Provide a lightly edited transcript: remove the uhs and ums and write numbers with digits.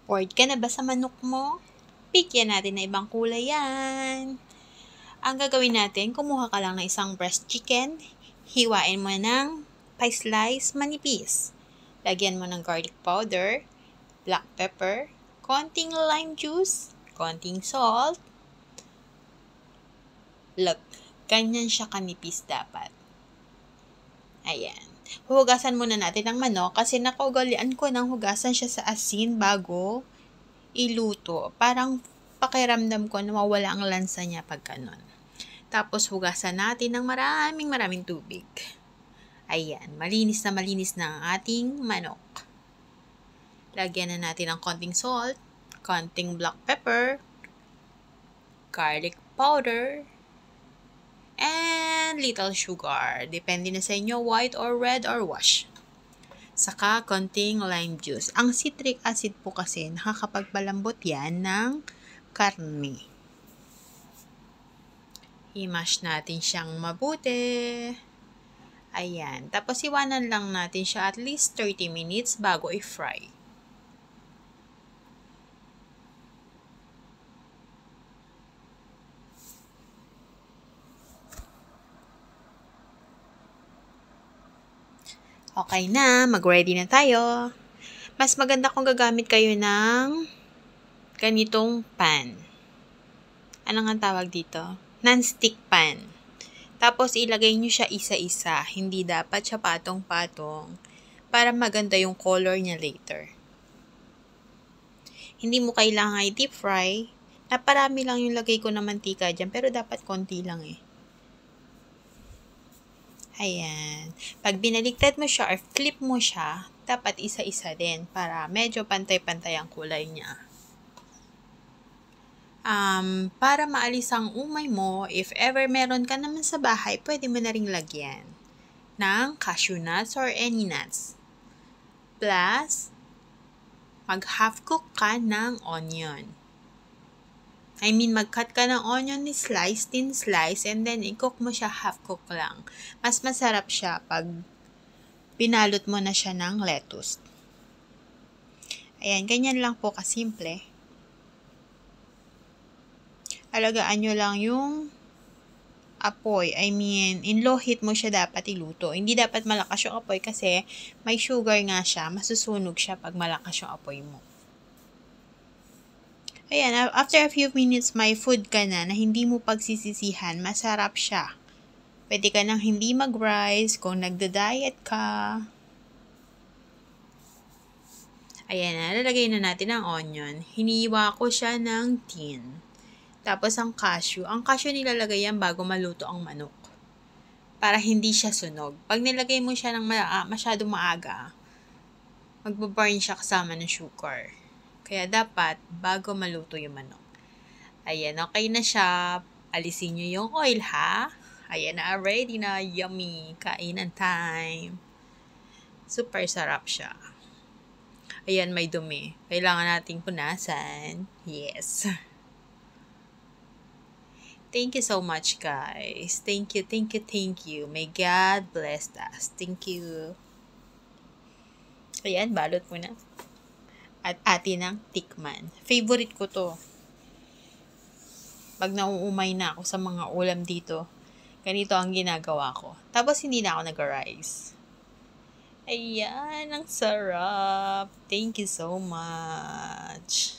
Bored ka na ba sa manok mo? Bigyan natin na ibang kulay yan. Ang gagawin natin, kumuha ka lang ng isang breast chicken, hiwain mo ng pa-slice manipis. Lagyan mo ng garlic powder, black pepper, konting lime juice, konting salt. Look, ganyan siya kanipis dapat. Ayan. Huhugasan muna natin ang manok kasi nakaugalian ko ng hugasan siya sa asin bago iluto. Parang pakiramdam ko na mawala ang lansa niya pag ganun. Tapos hugasan natin ng maraming tubig. Ayan, malinis na ang ating manok. Lagyan na natin ng konting salt, konting black pepper, garlic powder, and little sugar. Depende na sa inyo, white or red or wash. Saka konting lime juice. Ang citric acid po kasi nakakapagpalambot yan ng karne. I-mash natin siyang mabuti. Ayan. Tapos iwanan lang natin siya at least 30 minutes bago i-fry. Okay na, mag-ready na tayo. Mas maganda kung gagamit kayo ng ganitong pan. Ano nga tawag dito? Non-stick pan. Tapos ilagay nyo siya isa-isa. Hindi dapat siya patong-patong para maganda yung color niya later. Hindi mo kailangan i-deep fry. Naparami lang yung lagay ko ng mantika dyan, pero dapat konti lang eh. Ayan. Pag binaligtad mo siya or flip mo siya, dapat isa-isa din para medyo pantay-pantay ang kulay niya. Para maalis ang umay mo, if ever meron ka naman sa bahay, pwede mo na ring lagyan ng cashew nuts or any nuts. Plus, mag-half cook ka ng onion. Mag-cut ka ng onion ni thin slice, and then i-cook mo siya half cook lang. Mas masarap siya pag pinalot mo na siya ng lettuce. Ayan, ganyan lang po kasimple. Alagaan nyo lang yung apoy. In low heat mo siya dapat iluto. Hindi dapat malakas yung apoy kasi may sugar nga siya. Masusunog siya pag malakas yung apoy mo. Ayan, after a few minutes, may food ka na hindi mo pagsisisihan. Masarap siya. Pwede ka nang hindi mag-rice kung nagda-diet ka. Ayan, lalagay na natin ang onion. Hiniwa ko siya ng thin. Tapos ang cashew. Ang cashew nilalagay yan bago maluto ang manok. Para hindi siya sunog. Pag nilagay mo siya ng masyadong maaga, magbaburn siya kasama ng sugar. Kaya dapat bago maluto yung manok. Ayan, okay na siya. Alisin nyo yung oil ha. Ayan na, ready na. Yummy. Kainan time. Super sarap siya. Ayan, may dumi. Kailangan nating punasan. Yes. Thank you so much, guys. Thank you. May God bless us. Thank you. Ayan, balot mo na. At atin ang tikman. Favorite ko to. Pag nauumay na ako sa mga ulam dito, ganito ang ginagawa ko. Tapos hindi na ako nag-rice. Ayan, ang sarap. Thank you so much.